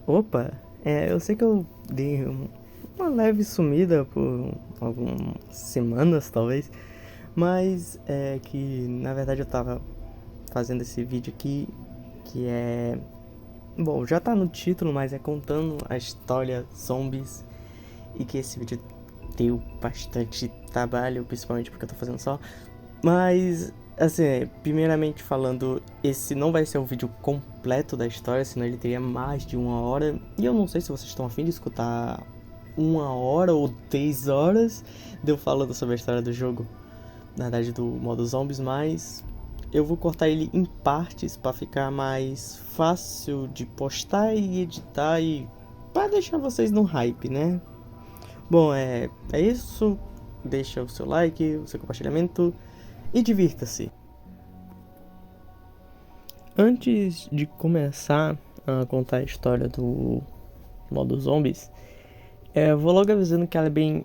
Opa, eu sei que eu dei uma leve sumida por algumas semanas, talvez, mas é que na verdade eu tava fazendo esse vídeo aqui, que é. Bom, já tá no título, mas é contando a história zombies, e que esse vídeo deu bastante trabalho, principalmente porque eu tô fazendo só. Mas, assim, primeiramente falando, esse não vai ser o vídeo completo da história, senão ele teria mais de 1 hora. E eu não sei se vocês estão afim de escutar 1 hora ou 3 horas de eu falando sobre a história do jogo, na verdade do modo zombies, mas eu vou cortar ele em partes para ficar mais fácil de postar e editar e para deixar vocês no hype, né? Bom, é isso. Deixa o seu like, o seu compartilhamento e divirta-se. Antes de começar a contar a história do modo zombies, vou logo avisando que ela é bem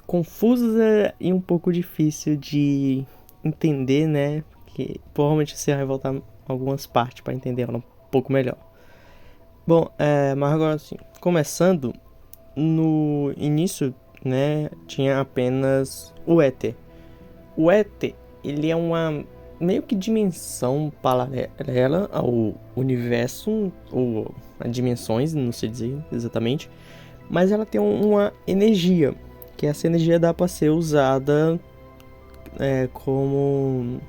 confusa e um pouco difícil de entender, né? Que provavelmente você vai voltar algumas partes para entender ela um pouco melhor. Bom, mas agora assim, começando, no início, né, tinha apenas o éter. O éter, ele é uma meio que dimensão paralela ao universo, ou a dimensões, não sei dizer exatamente, mas ela tem uma energia, que essa energia dá para ser usada como...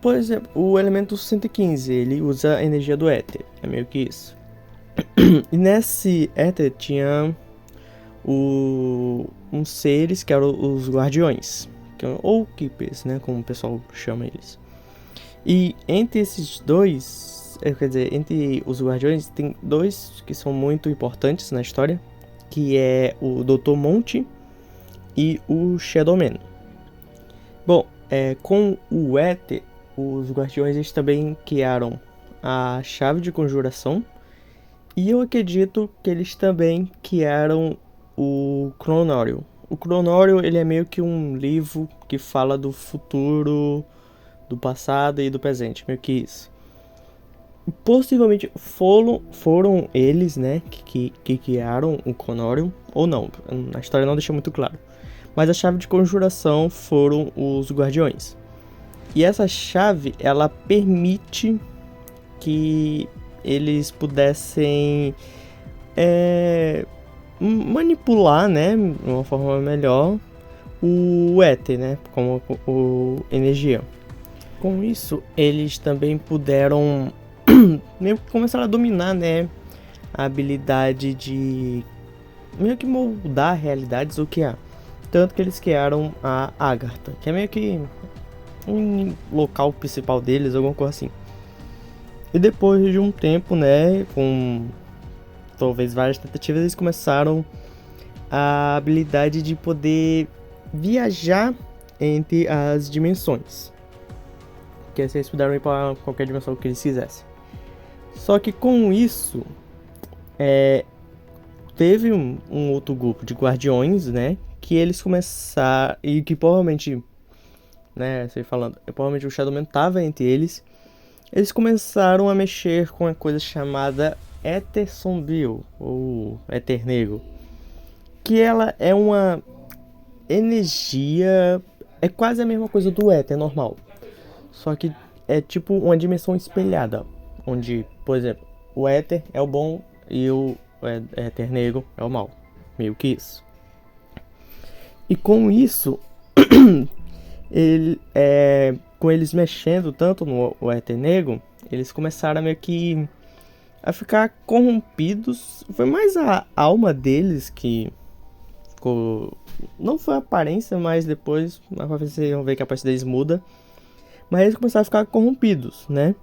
Por exemplo, o elemento 115, ele usa a energia do éter, é meio que isso. E nesse éter tinha uns seres que eram os guardiões, ou keepers, né, como o pessoal chama eles. E entre esses dois, quer dizer, entre os guardiões, tem dois que são muito importantes na história, que é o Dr. Monte e o Shadowman. Bom, com o éter, os guardiões eles também criaram a chave de conjuração, e eu acredito que eles também criaram o Cronório. O Cronório, ele é meio que um livro que fala do futuro, do passado e do presente, meio que isso. Possivelmente foram eles, né, que criaram o Cronório, ou não, a história não deixa muito claro. Mas a chave de conjuração foram os guardiões. E essa chave, ela permite que eles pudessem manipular, né, de uma forma melhor, o éter, né, como energia. Com isso, eles também puderam meio que começar a dominar, né, a habilidade de meio que moldar realidades o que há. Tanto que eles criaram a Agartha, que é meio que um local principal deles, alguma coisa assim. E depois de um tempo, né, com talvez várias tentativas, eles começaram a habilidade de poder viajar entre as dimensões. Que eles puderam ir para qualquer dimensão que eles quisessem. Só que com isso, teve um outro grupo de guardiões, né? Que eles começaram. E que provavelmente, né? Sei falando, provavelmente o Shadowman estava entre eles. Eles começaram a mexer com a coisa chamada Éter Sombrio, ou Éter Negro. Que ela é uma energia. É quase a mesma coisa do éter normal. Só que é tipo uma dimensão espelhada. Onde, por exemplo, o éter é o bom e o éter negro é o mal. Meio que isso. E com isso, com eles mexendo tanto no éter negro, eles começaram a meio que a ficar corrompidos. Foi mais a alma deles que ficou. Não foi a aparência, mas depois vocês vão ver que a parte deles muda. Mas eles começaram a ficar corrompidos, né?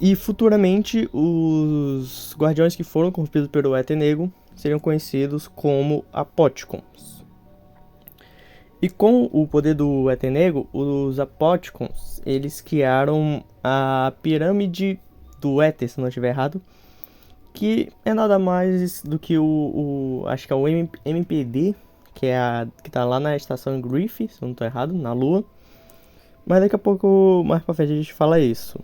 E futuramente os guardiões que foram corrompidos pelo éter negro seriam conhecidos como Apóticons. E com o poder do éter negro, os Apóticons, eles criaram a pirâmide do éter, se não estiver errado, que é nada mais do que acho que é o MPD, que tá lá na estação Griffith, se não estou errado, na Lua. Mas daqui a pouco, mais pra frente, a gente fala isso.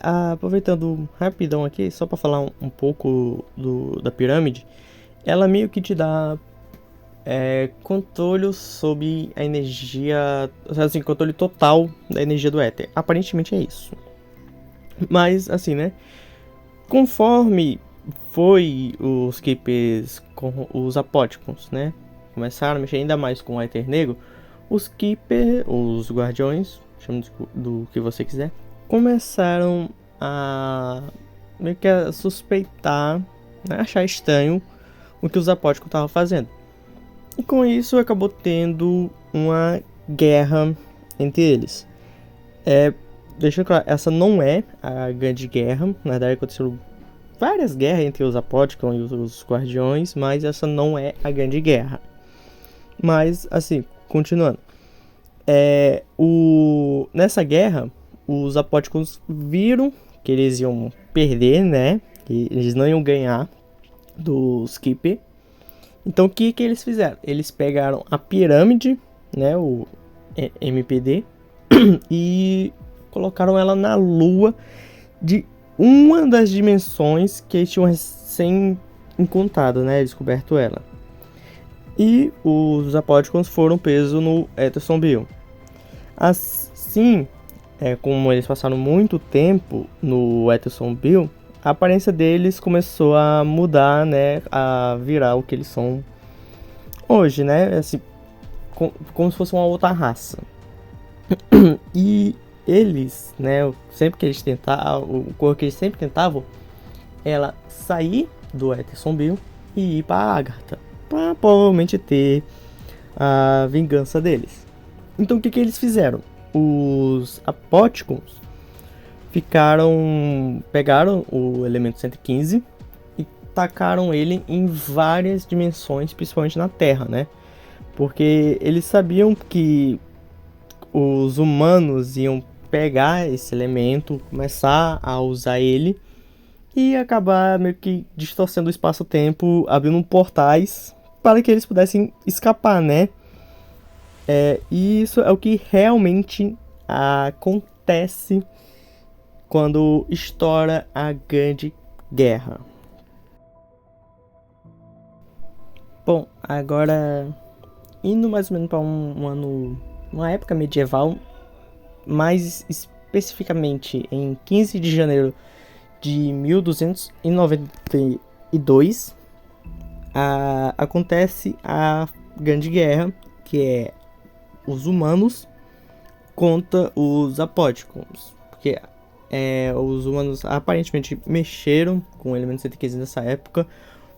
Aproveitando rapidão aqui, só para falar um pouco da pirâmide, ela meio que te dá controle sobre a energia, assim, controle total da energia do éter. Aparentemente é isso. Mas, assim, né? Conforme foi os Keepers com os Apóticons, né? Começaram a mexer ainda mais com o Éter Negro. Os Keepers, os Guardiões, chame do que você quiser, começaram a meio que a suspeitar, né? Achar estranho o que os Apóticos estavam fazendo. E com isso acabou tendo uma guerra entre eles. Deixa claro, essa não é a grande guerra. Na verdade, aconteceram várias guerras entre os Apóticos e os Guardiões, mas essa não é a grande guerra. Mas, assim, continuando. Nessa guerra, os Apóticos viram que eles iam perder, né? Que eles não iam ganhar dos Keeper. Então, o que eles fizeram? Eles pegaram a pirâmide, né? O MPD, e colocaram ela na lua de uma das dimensões que eles tinham recém encontrado, né? Descoberto ela. E os Apóticos foram presos no Éter Sombrio. Assim, como eles passaram muito tempo no Éter Sombrio, a aparência deles começou a mudar, né? A virar o que eles são hoje, né? Assim, como se fosse uma outra raça. E eles, né? Sempre que eles tentavam, o que eles sempre tentavam, ela sair do Éter Sombrio e ir para Agartha, para provavelmente ter a vingança deles. Então o que eles fizeram? Os Apóticos pegaram o elemento 115 e tacaram ele em várias dimensões, principalmente na Terra, né? Porque eles sabiam que os humanos iam pegar esse elemento, começar a usar ele e acabar meio que distorcendo o espaço-tempo, abrindo portais para que eles pudessem escapar, né? E isso é o que realmente acontece quando estoura a Grande Guerra. Bom, agora indo mais ou menos para uma época medieval, mais especificamente em 15 de janeiro de 1292, acontece a Grande Guerra, que é os humanos contra os Apóticos, porque os humanos aparentemente mexeram com o elemento 115 nessa época,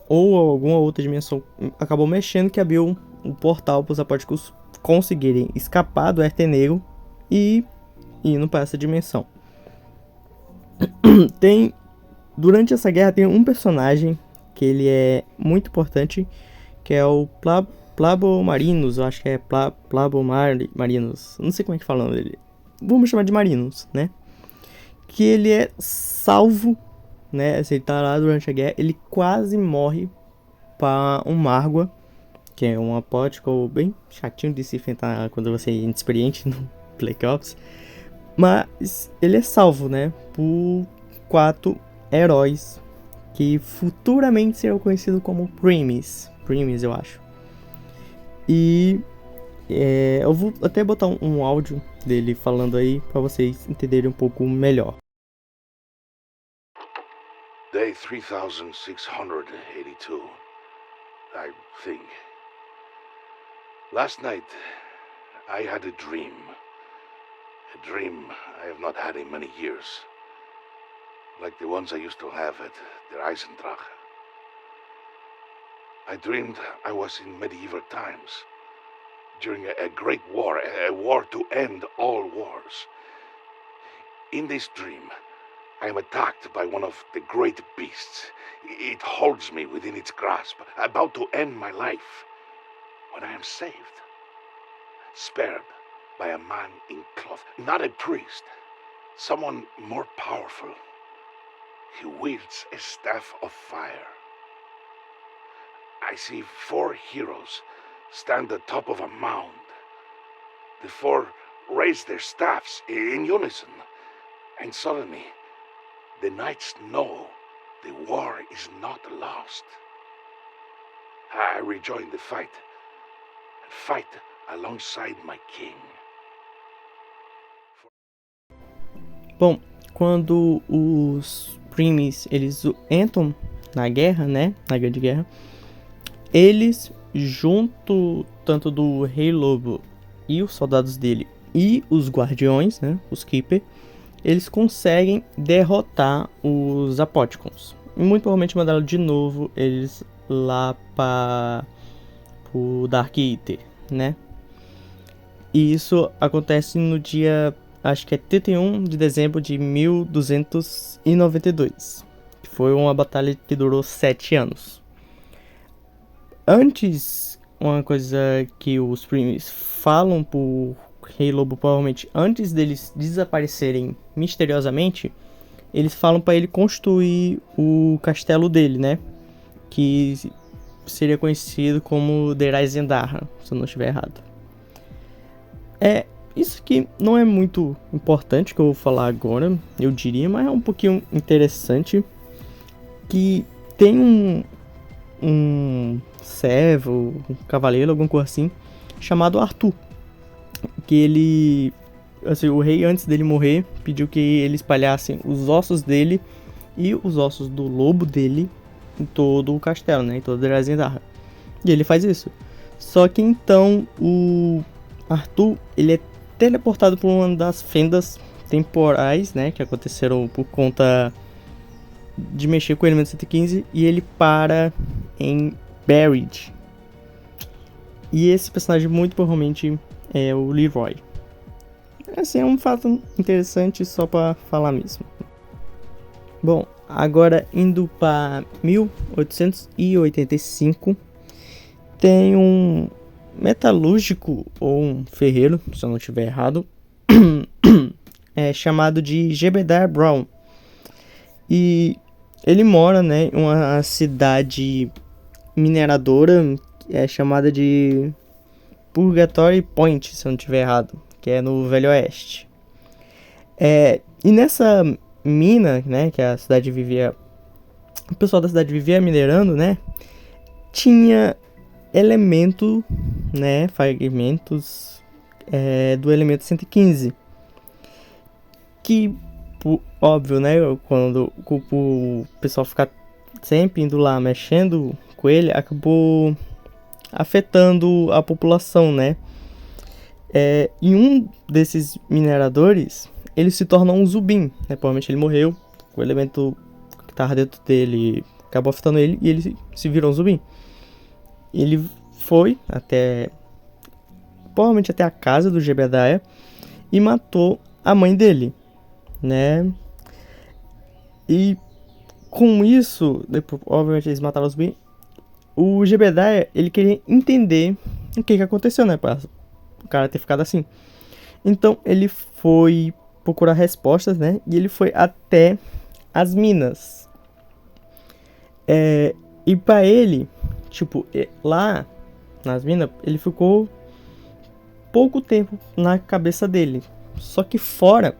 ou alguma outra dimensão acabou mexendo que abriu um portal para os Apóticos conseguirem escapar do Éter Negro e indo para essa dimensão. Durante essa guerra tem um personagem que ele é muito importante, que é o Plabo Marinus, eu acho que é Plabo Marinus, não sei como é que fala dele. Vamos chamar de Marinus, né? Que ele é salvo, né? Assim, ele tá lá durante a guerra, ele quase morre para um Margwa, que é um apótico bem chatinho de se enfrentar quando você é inexperiente no Black Ops. Mas ele é salvo, né? Por 4 heróis que futuramente serão conhecidos como Primes, eu acho. E eu vou até botar um áudio dele falando aí para vocês entenderem um pouco melhor. Day 3682, I think. Last night, I had a dream. A dream I have not had in many years. Like the ones I used to have at der Eisendrache. I dreamed I was in medieval times, during a great war, a war to end all wars. In this dream, I am attacked by one of the great beasts. It holds me within its grasp, about to end my life. When I am saved, spared by a man in cloth, not a priest, someone more powerful. He wields a staff of fire. I see 4 heroes stand atop of a mound. The 4 raise their staffs in unison, and suddenly the knights know the war is not lost. I rejoin the fight, and fight alongside my king. Bom, quando os Primis, eles entram na guerra, né, na Grande Guerra, eles, junto tanto do Rei Lobo e os soldados dele e os Guardiões, né, os Keeper, eles conseguem derrotar os Apóticons. E muito provavelmente mandaram de novo eles lá para o Dark Eater, né? E isso acontece no dia, acho que é 31 de dezembro de 1292. Que foi uma batalha que durou 7 anos. Antes, uma coisa que os Primis falam pro Rei Lobo, provavelmente antes deles desaparecerem misteriosamente, eles falam para ele construir o castelo dele, né? Que seria conhecido como The Risendar, se eu não estiver errado. Isso aqui não é muito importante que eu vou falar agora, eu diria, mas é um pouquinho interessante. Que tem um servo, um cavaleiro, alguma coisa assim, chamado Arthur. Que ele, assim, o rei, antes dele morrer, pediu que ele espalhassem os ossos dele e os ossos do lobo dele em todo o castelo, né, em todo Drazendar. E ele faz isso. Só que então o Arthur, ele é teleportado por uma das fendas temporais, né, que aconteceram por conta de mexer com o elemento 115, e ele para em Buried. E esse personagem muito provavelmente é o Leroy. Assim, é um fato interessante só para falar mesmo. Bom, agora indo para 1885, tem um metalúrgico ou um ferreiro, se eu não estiver errado, chamado de Jebediah Brown. E ele mora, né, em uma cidade mineradora chamada de Purgatory Point, se eu não estiver errado, que é no Velho Oeste. E nessa mina, né, que a cidade vivia, o pessoal da cidade vivia minerando, né, tinha elemento, né, fragmentos do elemento 115, que, óbvio, né, quando o pessoal ficar sempre indo lá mexendo com ele, acabou afetando a população, né? E um desses mineradores, ele se tornou um Zubin, né? Provavelmente ele morreu, o elemento que estava dentro dele acabou afetando ele e ele se virou um Zubin. Ele foi provavelmente até a casa do Jebediah e matou a mãe dele, né? E com isso, depois, obviamente eles mataram os Zubin. O Jebediah, ele queria entender o que aconteceu, né, para o cara ter ficado assim. Então ele foi procurar respostas, né, e ele foi até as minas. E para ele, tipo, lá nas minas, ele ficou pouco tempo na cabeça dele. Só que fora,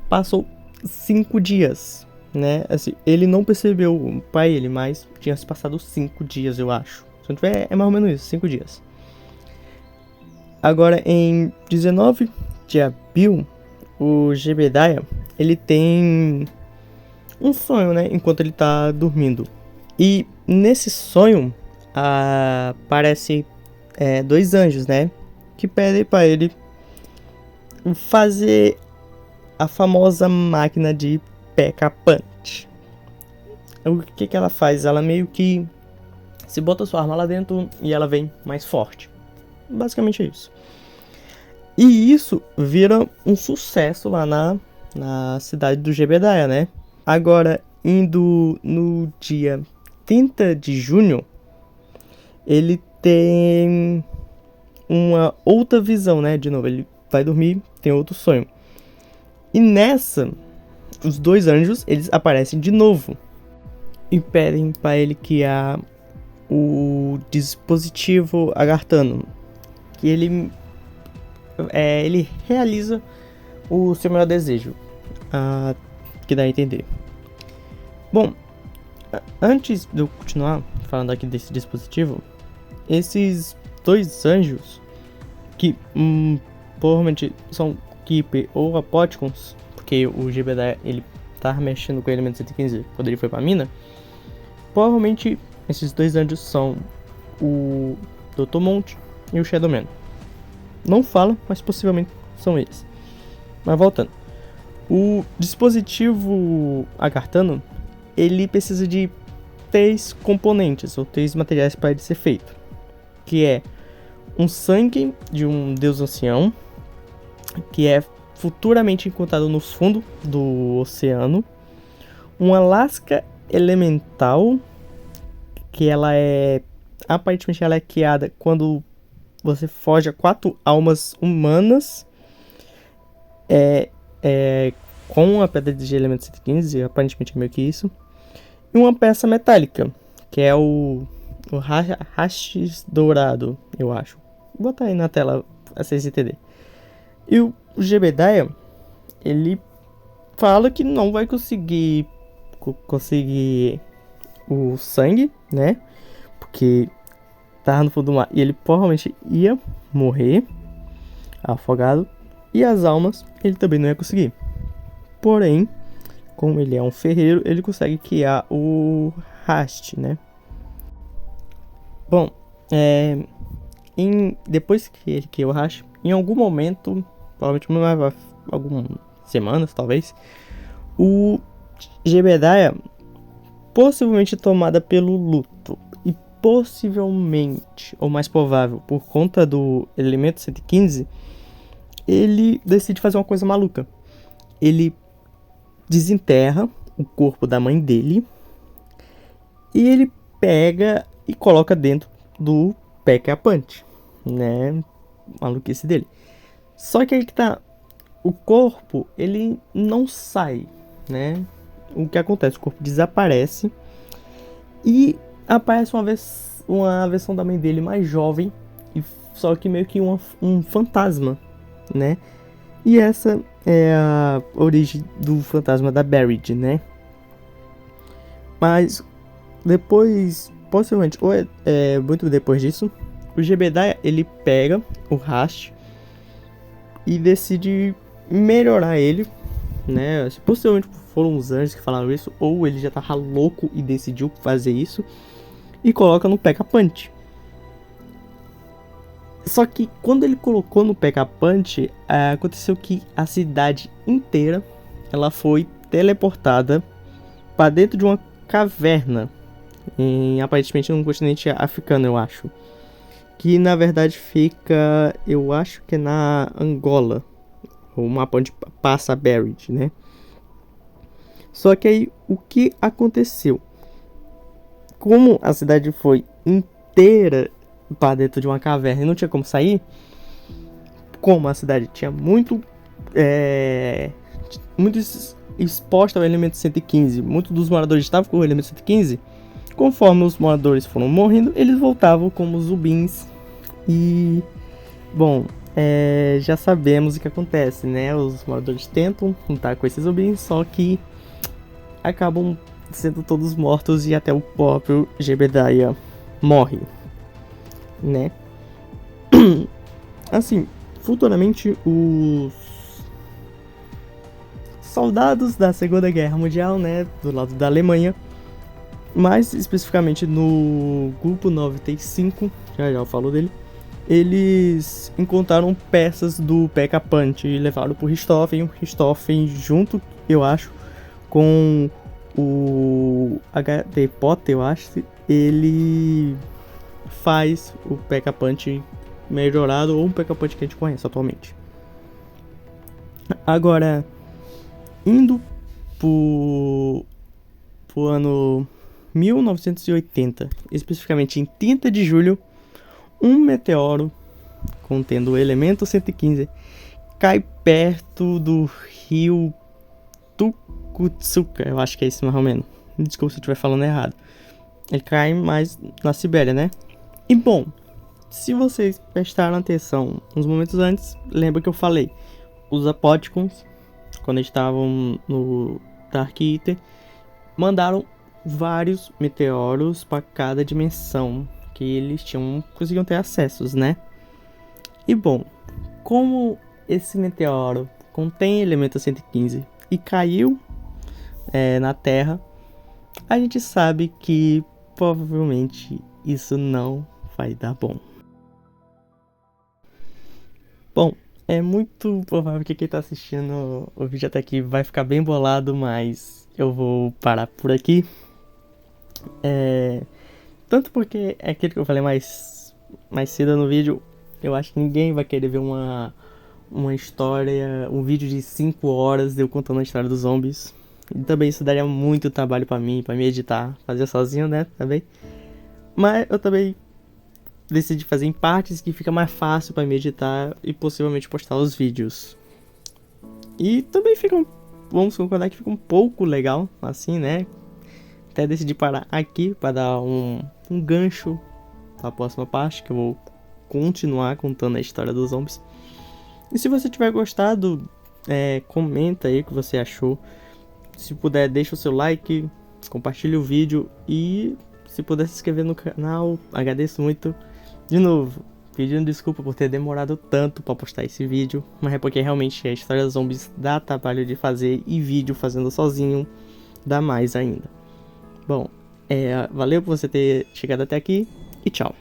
passou 5 dias. Né? Assim, ele não percebeu pra ele, mas tinha se passado 5 dias, eu acho. Se não tiver, é mais ou menos isso, 5 dias. Agora, em 19 de abril, o Jebediah, ele tem um sonho, né? Enquanto ele tá dormindo. E nesse sonho, aparece 2 anjos, né? Que pedem pra ele fazer a famosa máquina de P.K. Punch. O que ela faz? Ela meio que se bota sua arma lá dentro e ela vem mais forte. Basicamente é isso. E isso vira um sucesso lá na cidade do Jebediah, né? Agora, indo no dia 30 de junho, ele tem uma outra visão, né? De novo, ele vai dormir, tem outro sonho. E nessa, os 2 anjos, eles aparecem de novo e pedem para ele criar o dispositivo Agartano, que ele realiza o seu maior desejo, que dá a entender. Bom, antes de eu continuar falando aqui desse dispositivo, esses dois anjos, que provavelmente são Keeper ou Apotticons, porque o Jebediah ele tá mexendo com o elemento 115 quando ele foi pra mina, provavelmente esses dois anjos são o Dr. Monte e o Shadowman. Não fala, mas possivelmente são eles. Mas voltando, o dispositivo Agarthano, ele precisa de 3 componentes ou 3 materiais para ele ser feito, que é um sangue de um deus ancião, que é futuramente encontrado no fundo do oceano, uma lasca elemental, que aparentemente ela é criada quando você foge a 4 almas humanas, com a pedra de elemento 115, aparentemente é meio que isso, e uma peça metálica, que é o hastes dourado, eu acho. Vou botar aí na tela pra vocês entenderem. E o Jebediah, ele fala que não vai conseguir o sangue, né? Porque tá no fundo do mar e ele provavelmente ia morrer afogado. E as almas ele também não ia conseguir. Porém, como ele é um ferreiro, ele consegue criar o haste, né? Bom, depois que ele cria o haste, em algum momento, provavelmente não leva algumas semanas, talvez, o Jebediah possivelmente tomada pelo luto e possivelmente, ou mais provável, por conta do elemento 115, ele decide fazer uma coisa maluca. Ele desenterra o corpo da mãe dele e ele pega e coloca dentro do Pack-a-Punch, né? Maluquice dele. Só que aí que tá, o corpo ele não sai, né? O que acontece? O corpo desaparece e aparece uma versão da mãe dele mais jovem, só que meio que um fantasma, né? E essa é a origem do fantasma da Buried, né? Mas depois, possivelmente, ou muito depois disso, o Jebediah ele pega o haste e decide melhorar ele, né? Possivelmente foram os anjos que falaram isso, ou ele já tava louco e decidiu fazer isso e coloca no Pack-a-Punch. Só que quando ele colocou no Pack-a-Punch, aconteceu que a cidade inteira ela foi teleportada para dentro de uma caverna, aparentemente num continente africano, eu acho. Que na verdade fica, eu acho que é na Angola, o mapa onde passa a Buried, né? Só que aí o que aconteceu? Como a cidade foi inteira para dentro de uma caverna e não tinha como sair, como a cidade tinha muito exposta ao elemento 115, muitos dos moradores estavam com o elemento 115, conforme os moradores foram morrendo, eles voltavam como zumbis e, bom, já sabemos o que acontece, né? Os moradores tentam lutar com esses zumbis, só que acabam sendo todos mortos e até o próprio Jebediah morre, né? Assim, futuramente os soldados da Segunda Guerra Mundial, né, do lado da Alemanha, mais especificamente no grupo 95, já eu falo dele, eles encontraram peças do Pack-a-Punch e levaram pro Richthofen. O Richthofen junto, eu acho, com o HD Potter, eu acho, ele faz o Pack-a-Punch melhorado ou um Pack-a-Punch que a gente conhece atualmente. Agora, indo pro ano 1980, especificamente em 30 de julho, um meteoro contendo o elemento 115 cai perto do rio Tukutsuka, eu acho que é isso mais ou menos. Desculpa se eu estiver falando errado. Ele cai mais na Sibéria, né? E bom, se vocês prestaram atenção uns momentos antes, lembra que eu falei, os Apotticons, quando estavam no Dark Eater, mandaram vários meteoros para cada dimensão que eles conseguiam ter acessos, né? E bom, como esse meteoro contém elemento 115 e caiu na Terra, a gente sabe que provavelmente isso não vai dar bom. Bom, é muito provável que quem tá assistindo o vídeo até aqui vai ficar bem bolado, mas eu vou parar por aqui. Tanto porque é aquilo que eu falei mais cedo no vídeo, eu acho que ninguém vai querer ver uma história, um vídeo de 5 horas de eu contando a história dos zombies. E também isso daria muito trabalho pra mim editar, fazer sozinho, né, também. Mas eu também decidi fazer em partes que fica mais fácil pra me editar e possivelmente postar os vídeos. E também vamos concordar que fica um pouco legal, assim, né? Até decidi parar aqui para dar um gancho para a próxima parte, que eu vou continuar contando a história dos zombies. E se você tiver gostado, comenta aí o que você achou. Se puder, deixa o seu like, compartilhe o vídeo e se puder se inscrever no canal, agradeço muito. De novo, pedindo desculpa por ter demorado tanto para postar esse vídeo, mas é porque realmente a história dos zombies dá trabalho de fazer e vídeo fazendo sozinho dá mais ainda. Bom, valeu por você ter chegado até aqui e tchau.